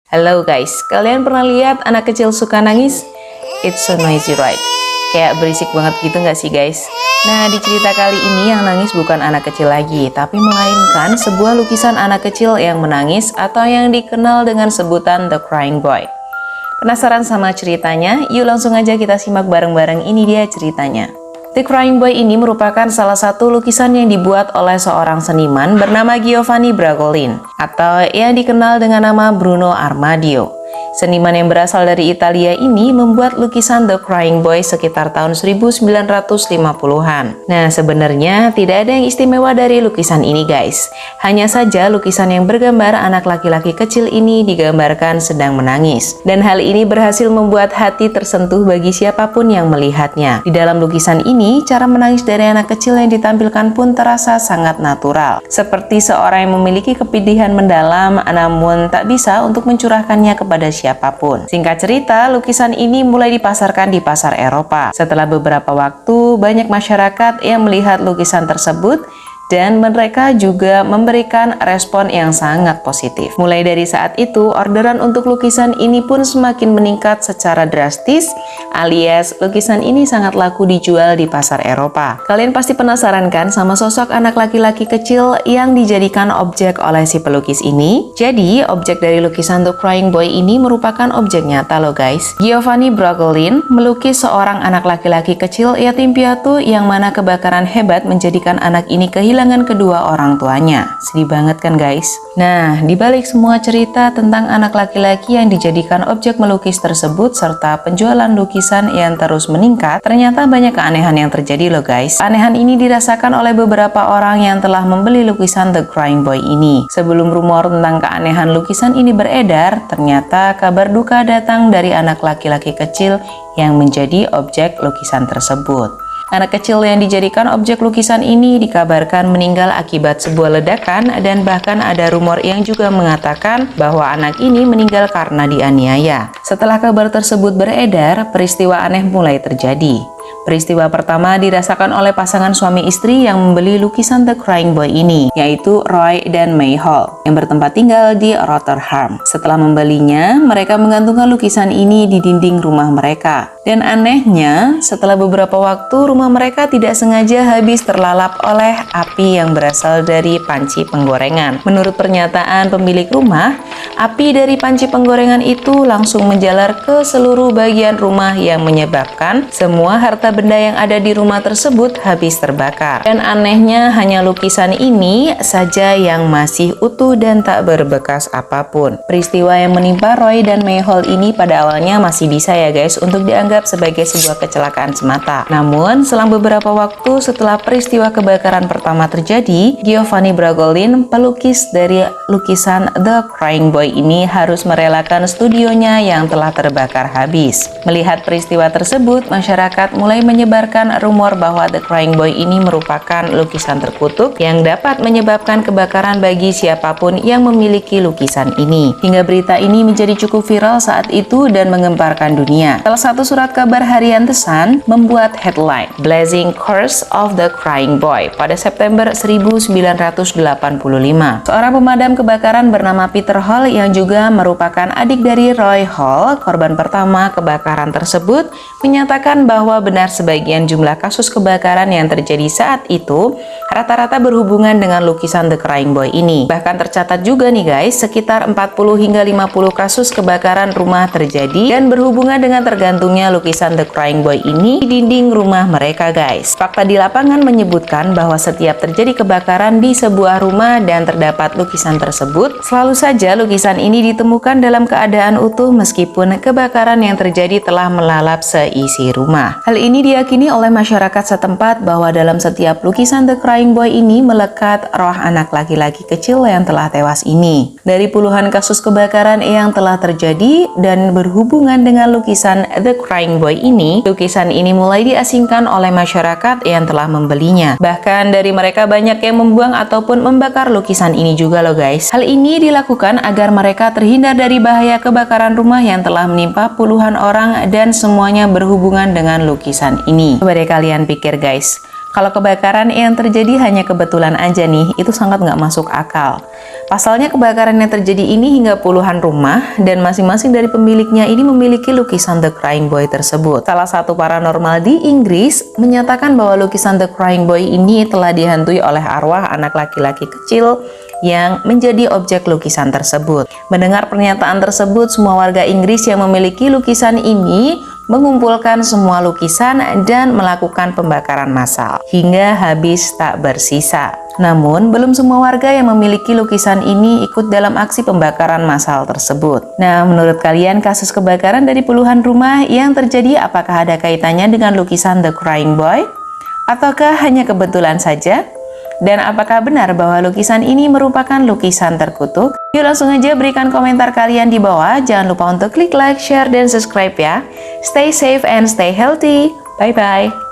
Halo guys, kalian pernah lihat anak kecil suka nangis? It's so noisy right? Kayak berisik banget gitu nggak sih guys? Nah, di cerita kali ini yang nangis bukan anak kecil lagi, tapi melainkan sebuah lukisan anak kecil yang menangis atau yang dikenal dengan sebutan The Crying Boy. Penasaran sama ceritanya? Yuk langsung aja kita simak bareng-bareng, ini dia ceritanya. The Crying Boy ini merupakan salah satu lukisan yang dibuat oleh seorang seniman bernama Giovanni Bragolin atau yang dikenal dengan nama Bruno Armadio. Seniman yang berasal dari Italia ini membuat lukisan The Crying Boy sekitar tahun 1950-an. Nah, sebenarnya tidak ada yang istimewa dari lukisan ini guys. Hanya saja lukisan yang bergambar anak laki-laki kecil ini digambarkan sedang menangis. Dan hal ini berhasil membuat hati tersentuh bagi siapapun yang melihatnya. Di dalam lukisan ini, cara menangis dari anak kecil yang ditampilkan pun terasa sangat natural. Seperti seorang yang memiliki kepedihan mendalam namun tak bisa untuk mencurahkannya kepada siapapun. Singkat cerita, lukisan ini mulai dipasarkan di pasar Eropa. Setelah beberapa waktu, banyak masyarakat yang melihat lukisan tersebut dan mereka juga memberikan respon yang sangat positif. Mulai dari saat itu, orderan untuk lukisan ini pun semakin meningkat secara drastis, alias lukisan ini sangat laku dijual di pasar Eropa. Kalian pasti penasaran kan sama sosok anak laki-laki kecil yang dijadikan objek oleh si pelukis ini? Jadi, objek dari lukisan The Crying Boy ini merupakan objek nyata loh guys. Giovanni Bragolin melukis seorang anak laki-laki kecil yatim piatu yang mana kebakaran hebat menjadikan anak ini kehilangan kedua orang tuanya. Sedih banget kan guys? Nah, dibalik semua cerita tentang anak laki-laki yang dijadikan objek melukis tersebut serta penjualan lukisan yang terus meningkat, ternyata banyak keanehan yang terjadi loh guys. Keanehan ini dirasakan oleh beberapa orang yang telah membeli lukisan The Crying Boy ini. Sebelum rumor tentang keanehan lukisan ini beredar, ternyata kabar duka datang dari anak laki-laki kecil yang menjadi objek lukisan tersebut. Anak kecil yang dijadikan objek lukisan ini dikabarkan meninggal akibat sebuah ledakan dan bahkan ada rumor yang juga mengatakan bahwa anak ini meninggal karena dianiaya. Setelah kabar tersebut beredar, peristiwa aneh mulai terjadi. Peristiwa pertama dirasakan oleh pasangan suami istri yang membeli lukisan The Crying Boy ini, yaitu Roy dan May Hall, yang bertempat tinggal di Rotterdam. Setelah membelinya, mereka menggantungkan lukisan ini di dinding rumah mereka. Dan anehnya, setelah beberapa waktu, rumah mereka tidak sengaja habis terlalap oleh api yang berasal dari panci penggorengan. Menurut pernyataan pemilik rumah, api dari panci penggorengan itu langsung menjalar ke seluruh bagian rumah yang menyebabkan semua harta benda yang ada di rumah tersebut habis terbakar. Dan anehnya hanya lukisan ini saja yang masih utuh dan tak berbekas apapun. Peristiwa yang menimpa Roy dan May Hall ini pada awalnya masih bisa ya guys untuk dianggap sebagai sebuah kecelakaan semata. Namun selang beberapa waktu setelah peristiwa kebakaran pertama terjadi, Giovanni Bragolin, pelukis dari lukisan The Crying Boy ini harus merelakan studionya yang telah terbakar habis. Melihat peristiwa tersebut, masyarakat mulai menyebarkan rumor bahwa The Crying Boy ini merupakan lukisan terkutuk yang dapat menyebabkan kebakaran bagi siapapun yang memiliki lukisan ini. Hingga berita ini menjadi cukup viral saat itu dan menggemparkan dunia. Salah satu surat kabar harian The Sun membuat headline Blazing Curse of the Crying Boy pada September 1985. Seorang pemadam kebakaran bernama Peter Hall yang juga merupakan adik dari Roy Hall, korban pertama kebakaran tersebut, menyatakan bahwa benar sebagian jumlah kasus kebakaran yang terjadi saat itu rata-rata berhubungan dengan lukisan The Crying Boy ini. Bahkan tercatat juga nih guys, sekitar 40 hingga 50 kasus kebakaran rumah terjadi dan berhubungan dengan tergantungnya lukisan The Crying Boy ini di dinding rumah mereka guys. Fakta di lapangan menyebutkan bahwa setiap terjadi kebakaran di sebuah rumah dan terdapat lukisan tersebut, selalu saja lukisan ini ditemukan dalam keadaan utuh meskipun kebakaran yang terjadi telah melalap seisi rumah. Hal ini diyakini oleh masyarakat setempat bahwa dalam setiap lukisan The Crying Boy ini melekat roh anak laki-laki kecil yang telah tewas ini. Dari puluhan kasus kebakaran yang telah terjadi dan berhubungan dengan lukisan The Crying Boy ini, lukisan ini mulai diasingkan oleh masyarakat yang telah membelinya. Bahkan dari mereka banyak yang membuang ataupun membakar lukisan ini juga loh guys. Hal ini dilakukan agar mereka terhindar dari bahaya kebakaran rumah yang telah menimpa puluhan orang dan semuanya berhubungan dengan lukisan ini. Coba deh kalian pikir guys, Kalau kebakaran yang terjadi hanya kebetulan aja nih, itu sangat nggak masuk akal. Pasalnya kebakaran yang terjadi ini hingga puluhan rumah dan masing-masing dari pemiliknya ini memiliki lukisan The Crying Boy tersebut. Salah satu paranormal di Inggris menyatakan bahwa lukisan The Crying Boy ini telah dihantui oleh arwah anak laki-laki kecil yang menjadi objek lukisan tersebut. Mendengar pernyataan tersebut, semua warga Inggris yang memiliki lukisan ini mengumpulkan semua lukisan dan melakukan pembakaran massal hingga habis tak bersisa. Namun, belum semua warga yang memiliki lukisan ini ikut dalam aksi pembakaran massal tersebut. Nah, menurut kalian kasus kebakaran dari puluhan rumah yang terjadi apakah ada kaitannya dengan lukisan The Crying Boy? Ataukah hanya kebetulan saja? Dan apakah benar bahwa lukisan ini merupakan lukisan terkutuk? Yuk langsung aja berikan komentar kalian di bawah. Jangan lupa untuk klik like, share, dan subscribe ya. Stay safe and stay healthy. Bye-bye.